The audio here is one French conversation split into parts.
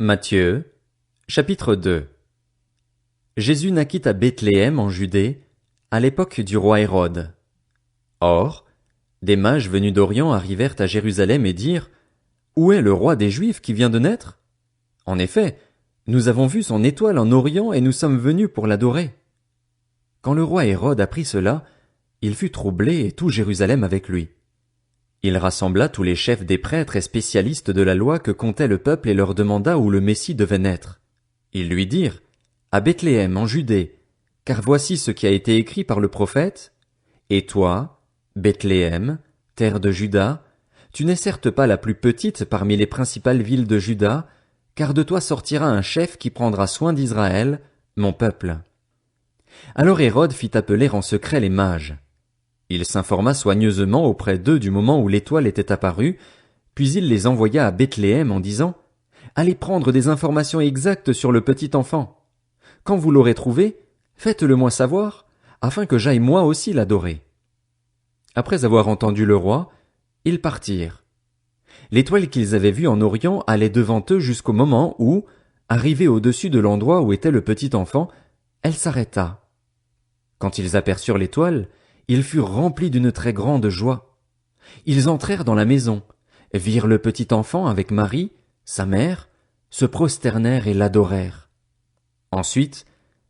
Matthieu, chapitre 2. Jésus naquit à Bethléem en Judée, à l'époque du roi Hérode. Or, des mages venus d'Orient arrivèrent à Jérusalem et dirent: Où est le roi des Juifs qui vient de naître? En effet, nous avons vu son étoile en Orient et nous sommes venus pour l'adorer. Quand le roi Hérode apprit cela, il fut troublé et tout Jérusalem avec lui. Il rassembla tous les chefs des prêtres et spécialistes de la loi que comptait le peuple et leur demanda où le Messie devait naître. Ils lui dirent: À Bethléem en Judée, car voici ce qui a été écrit par le prophète. Et toi, Bethléem, terre de Juda, tu n'es certes pas la plus petite parmi les principales villes de Juda, car de toi sortira un chef qui prendra soin d'Israël, mon peuple. Alors Hérode fit appeler en secret les mages. Il s'informa soigneusement auprès d'eux du moment où l'étoile était apparue, puis il les envoya à Bethléem en disant: Allez prendre des informations exactes sur le petit enfant. Quand vous l'aurez trouvé, faites-le-moi savoir, afin que j'aille moi aussi l'adorer. Après avoir entendu le roi, ils partirent. L'étoile qu'ils avaient vue en Orient allait devant eux jusqu'au moment où, arrivée au-dessus de l'endroit où était le petit enfant, elle s'arrêta. Quand ils aperçurent l'étoile, ils furent remplis d'une très grande joie. Ils entrèrent dans la maison, virent le petit enfant avec Marie, sa mère, se prosternèrent et l'adorèrent. Ensuite,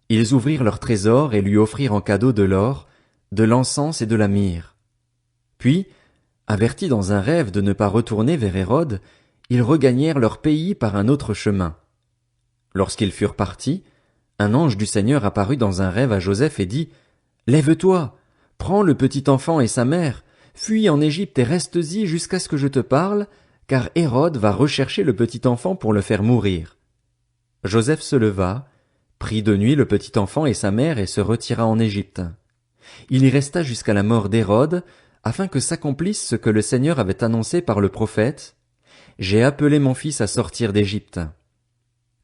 ils ouvrirent leur trésor et lui offrirent en cadeau de l'or, de l'encens et de la myrrhe. Puis, avertis dans un rêve de ne pas retourner vers Hérode, ils regagnèrent leur pays par un autre chemin. Lorsqu'ils furent partis, un ange du Seigneur apparut dans un rêve à Joseph et dit: Lève-toi, prends le petit enfant et sa mère, fuis en Égypte et restes-y jusqu'à ce que je te parle, car Hérode va rechercher le petit enfant pour le faire mourir. Joseph se leva, prit de nuit le petit enfant et sa mère et se retira en Égypte. Il y resta jusqu'à la mort d'Hérode, afin que s'accomplisse ce que le Seigneur avait annoncé par le prophète: J'ai appelé mon fils à sortir d'Égypte.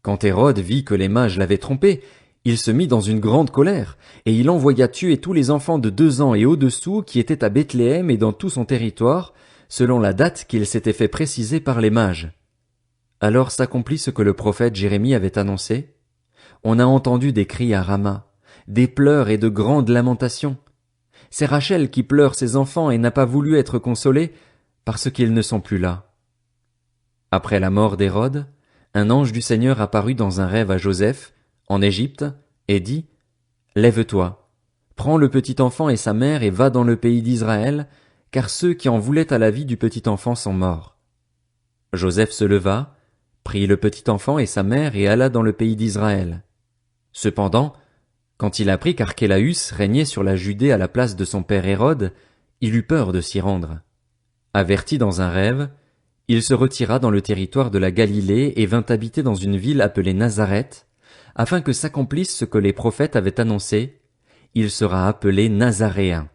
Quand Hérode vit que les mages l'avaient trompé, il se mit dans une grande colère, et il envoya tuer tous les enfants de 2 ans et au-dessous qui étaient à Bethléem et dans tout son territoire, selon la date qu'il s'était fait préciser par les mages. Alors s'accomplit ce que le prophète Jérémie avait annoncé. On a entendu des cris à Rama, des pleurs et de grandes lamentations. C'est Rachel qui pleure ses enfants et n'a pas voulu être consolée, parce qu'ils ne sont plus là. Après la mort d'Hérode, un ange du Seigneur apparut dans un rêve à Joseph, en Égypte, et dit: Lève-toi, prends le petit enfant et sa mère et va dans le pays d'Israël, car ceux qui en voulaient à la vie du petit enfant sont morts. Joseph se leva, prit le petit enfant et sa mère et alla dans le pays d'Israël. Cependant, quand il apprit qu'Archélaüs régnait sur la Judée à la place de son père Hérode, il eut peur de s'y rendre. Averti dans un rêve, il se retira dans le territoire de la Galilée et vint habiter dans une ville appelée Nazareth, afin que s'accomplisse ce que les prophètes avaient annoncé: il sera appelé Nazaréen.